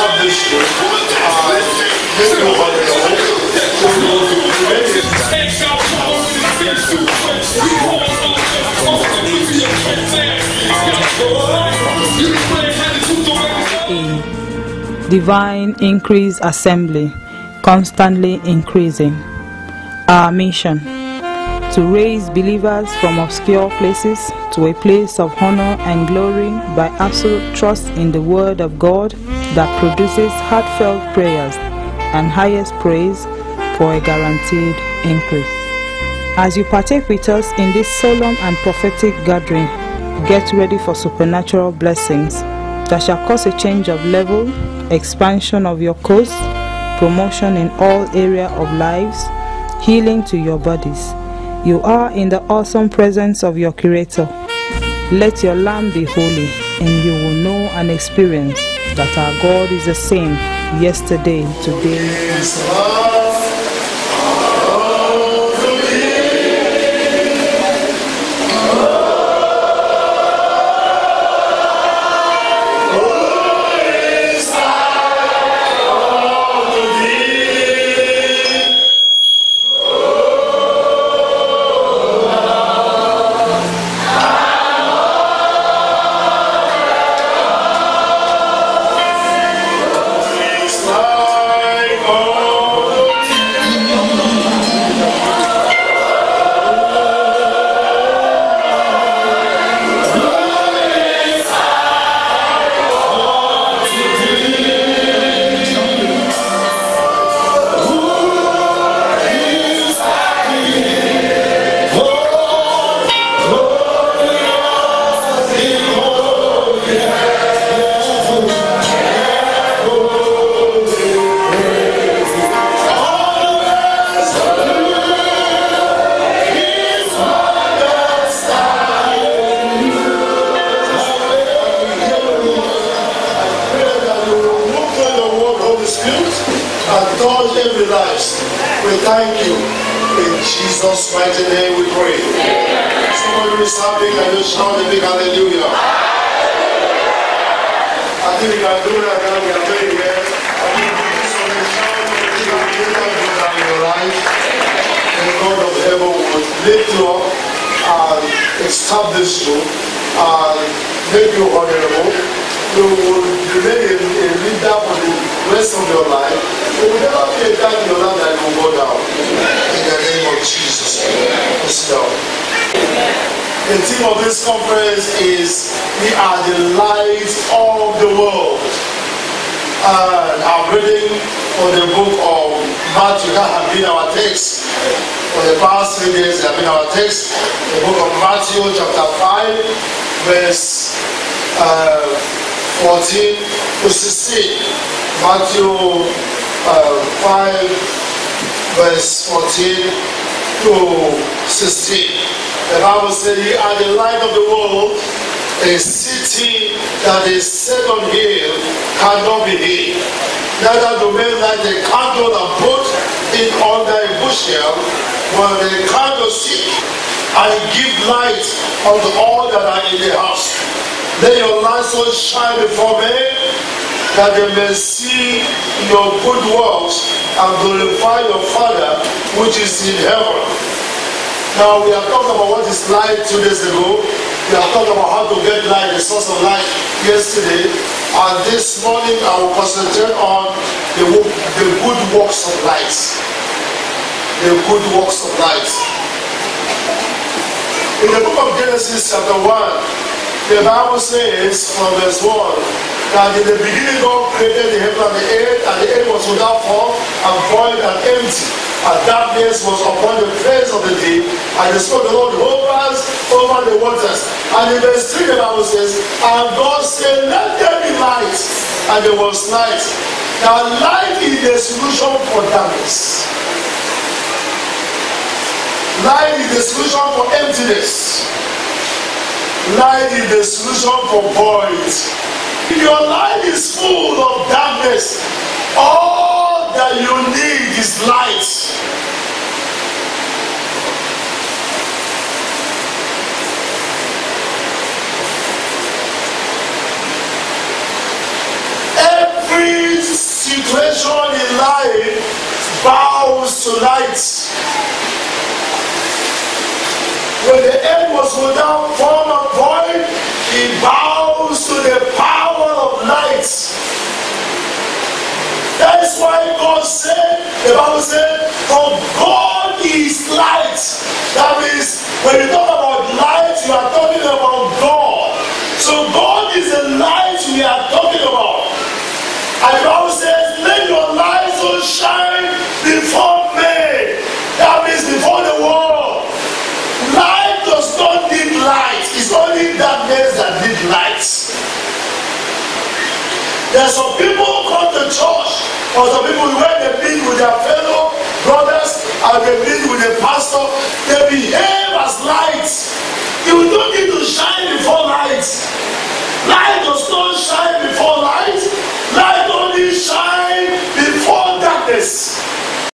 establish you make you A divine increase assembly, constantly increasing. Our mission: to raise believers from obscure places to a place of honor and glory by absolute trust in the Word of God that produces heartfelt prayers and highest praise for a guaranteed increase. As you partake with us in this solemn and prophetic gathering, get ready for supernatural blessings that shall cause a change of level, expansion of your coast, promotion in all areas of lives, healing to your bodies. You are in the awesome presence of your Creator. Let your lamb be holy, and you will know and experience that our God is the same yesterday, today, and forever. We thank you. In Jesus' mighty name we pray. Somebody is happy, can you shout a big hallelujah? I think we can do that now. We are very well. I think we shout a big hallelujah in your life. And the God of heaven will lift you up and establish you and make you honorable. You will remain a leader for the rest of your life. There will never be a time in your life that you will go down. In the name of Jesus. Sit down. The theme of this conference is we are the light of the world. And I'm reading from the book of Matthew. That has been our text. For the past 3 days, that has been our text. The book of Matthew chapter 5 verse 14 to 16. Matthew 5 verse 14 to 16. The Bible says, "Ye are the light of the world. A city that is set on hill cannot be hid. Neither do men light a candle and put it under a bushel, but the candlestick, and give light unto all that are in the house. Let your light so shine before men, that they may see your good works and glorify your Father which is in heaven." Now we have talked about what is light 2 days ago. We have talked about how to get light, the source of light, yesterday. And this morning I will concentrate on the good works of light. The good works of light. In the book of Genesis chapter 1, the Bible says from verse 1 that in the beginning God created the heaven and the earth was without form and void and empty. And darkness was upon the face of the deep, and the Spirit of the Lord hovers over the waters. And in verse 3 the Bible says, "And God said, let there be light, and there was light." Now light is the solution for darkness. Light is the solution for emptiness. Light is the solution for void. If your life is full of darkness, all that you need is light. Every every situation in life bows to light. When the earth was without form and void, he bows to the power of light. That is why God said, the Bible said, for God is light. That means when you talk about light, you are talking about God. So God is the light we are talking about. And the Bible says, let your light so shine before men. That means before the world. Light does not need light. It's only darkness that need light. There are some people who come to church, or some people when they meet with their fellow brothers and they meet with the pastor, they behave as lights. You don't need to shine before light. Light does not shine before light. Light only shine before darkness.